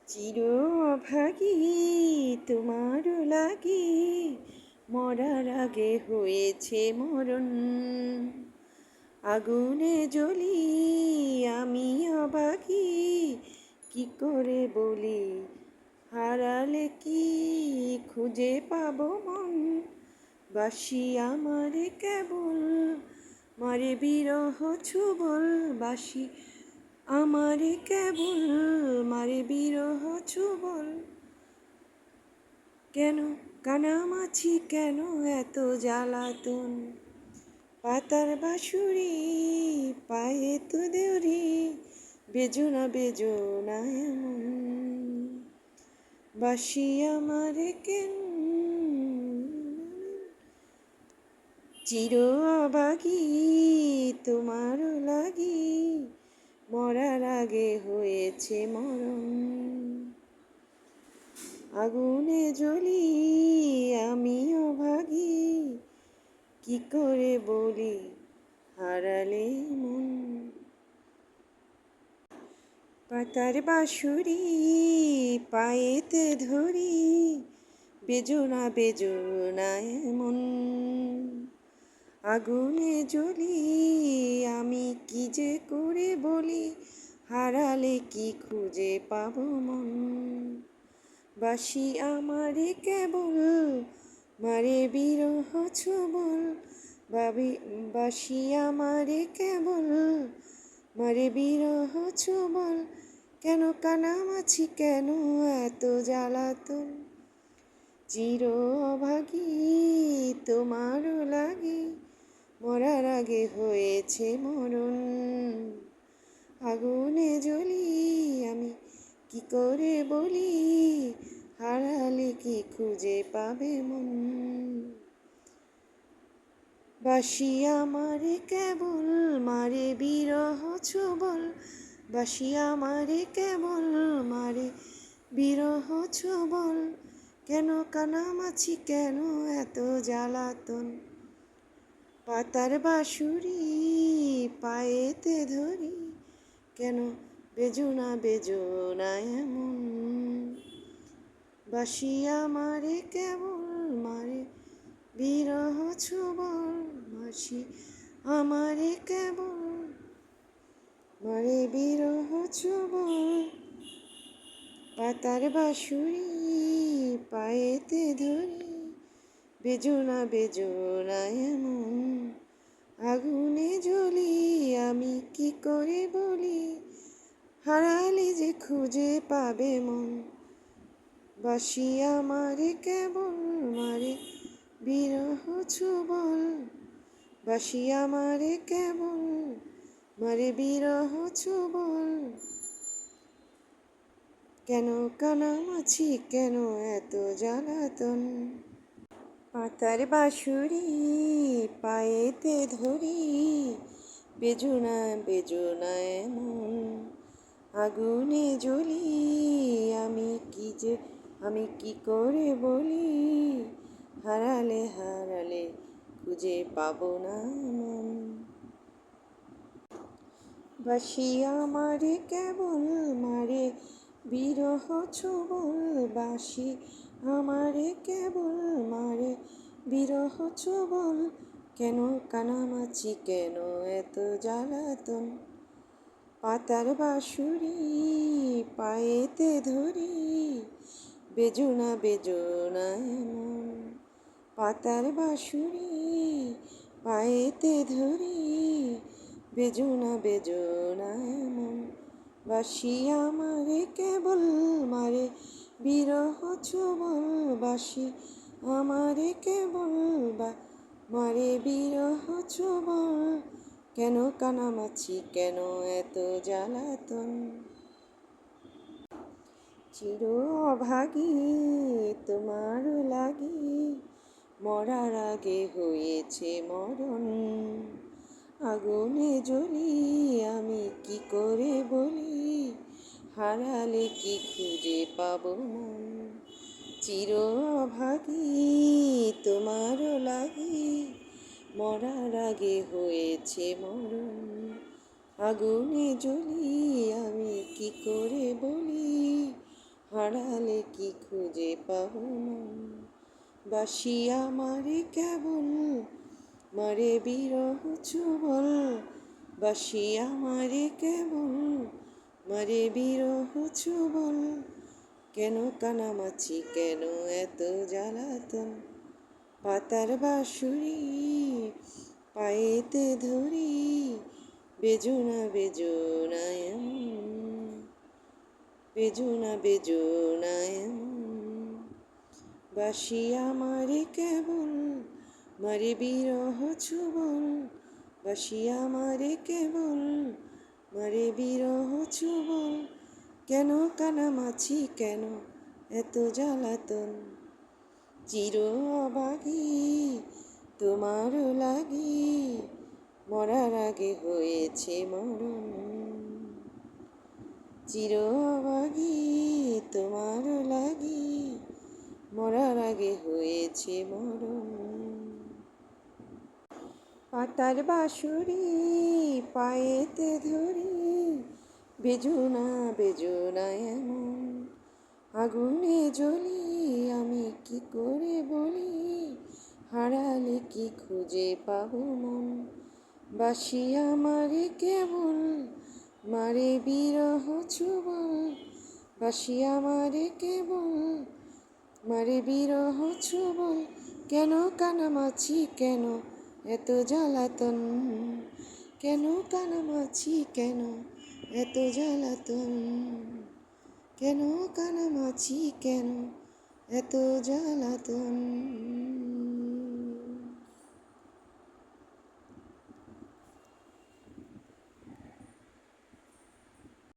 চির অভাগী তোমার লাগি মরার আগে হয়েছে মরণ। আগুনে জ্বলি আমি অভাগী, কি করে বলি হারালে কি খুঁজে পাবো মন। বাসি আমারে কেবল মারে বিরহ ছুবল, বাসি আমারে কেবল মারে বিরহ ছুবল। কেন কানামাছি, কেন এত জ্বালাতন, পাতার বাঁশুরি পায়ে তো দেউরি, বেজোনা বেজোনা এমন। বাসি আমারে কেন চির অভাগী তোমার লাগি মরার আগে হয়েছে মরণ। আগুনে জ্বলি আমি অভাগী, কি করে বলি হারালে মন। পাতার বাঁশুরি পায়েতে ধরি, বেজোনা বেজোনা এমন। আগুনে জ্বলি আমি কি যে করে বলি হারালে কি খুঁজে পাবো মন। বাসি আমারে কেবল মারে বিরহ ছুবল, বাসি আমারে কেবল মারে বিরহ ছুবল। কেন কানামাছি, কেন এত জ্বালাতন, চির অভাগী তোমার লাগি মরার আগে হয়েছে মরণ। আগুনে জ্বলি আমি কি করে বলি হারালে কি খুঁজে পাবে মন। বাসি আমারে কেবল মারে বিরহ ছুবল, বাসি আমারে কেবল মারে বিরহ ছুবল। কেন কানামাছি, কেন এত জ্বালাতন, পাতার বাঁশুরি পায়েতে ধরি, কেন বেজোনা বেজোনা এমন। বাসি আমারে কেবল মারে বিরহ ছুবল, বাসি আমারে কেবল মারে বিরহ ছুবল। পাতার বাঁশুরি পায়েতে ধরি, বেজোনা বেজোনা এমন। আগুনে জ্বলি আমি কি করে বলি হারালে যে খুঁজে পাবে মন। বাসি আমারে কেবল মারে বিরহ ছুবল, বাসি আমারে কেবল মারে বিরহ ছুবল। কেন কানামাছি, কেন এত জ্বালাতন, পাতার বাঁশুরি পায়েতে ধরি, বেজোনা বেজোনা এমন। আগুনে জ্বলি আমি কি করে বলি হারালে হারালে খুঁজে পাবো না মন। বাসি আমারে কেবল মারে বিরহ ছুবল, বাসি আমারে কেবল মারে বিরহ ছুবল। কেন কানামাছি, কেন এত জ্বালাতন, পাতার বাঁশুরি পায়েতে ধরি, বেজোনা বেজোনা এমন। পাতার বাঁশুরি পায়েতে ধরি, বেজোনা বেজোনা এমন। বাসি আমারে কেবল মারে বিরহ ছুবল, বাসি আমারে কেবল মারে বিরহ ছুবল। কেন কানামাছি, কেন এত জ্বালাতন, চির অভাগী তোমার লাগি মরার আগে হয়েছে মরণ। আগুনে জ্বলি আমি কি করে বলি হারালে কি খুঁজে পাবো মন। চির অভাগী তোমার লাগি মরার আগে হয়েছে মরণ। আগুনে জ্বলি আমি কি করে বলি কি খুঁজে পাবো মন বাসি আমারে কেবল মারে বিরহ চুবল বাসি আমারে কেবল মারে বিরহ চুবল কেন কানামাছি কেন এত জ্বালাতন পাতার বাঁশুরি পায়েতে ধরি বেজোনা বেজোনা এমন বেজোনা বেজোনা এমন বাসি আমারে কেবল মারে বিরহ চুবল বাসি আমারে কেবল মারে বিরহ চুবল কেন কানামাছি কেন এত জ্বালাতন চির অবাগি তোমার লাগি মরার আগে হয়েছে মরণ চির অবাগি তোমার লাগি মরার আগে হয়েছে মরণ পাতার বাঁশুরি পায়েতে ধরি বেজোনা বেজোনা এমন আগুনে জ্বলি আমি কি করে বলি হারালে কি খুঁজে পাবো মন বাসি আমারে কেবল মারে বিরহ চুবল বাসি আমারে কেবল মারে বিরহ চুবল কেন কানামাছি কেন এত জ্বালাতন কেন কানামাছি কেন এত জ্বালাতন কেন কানামাছি কেন এত জ্বালাতন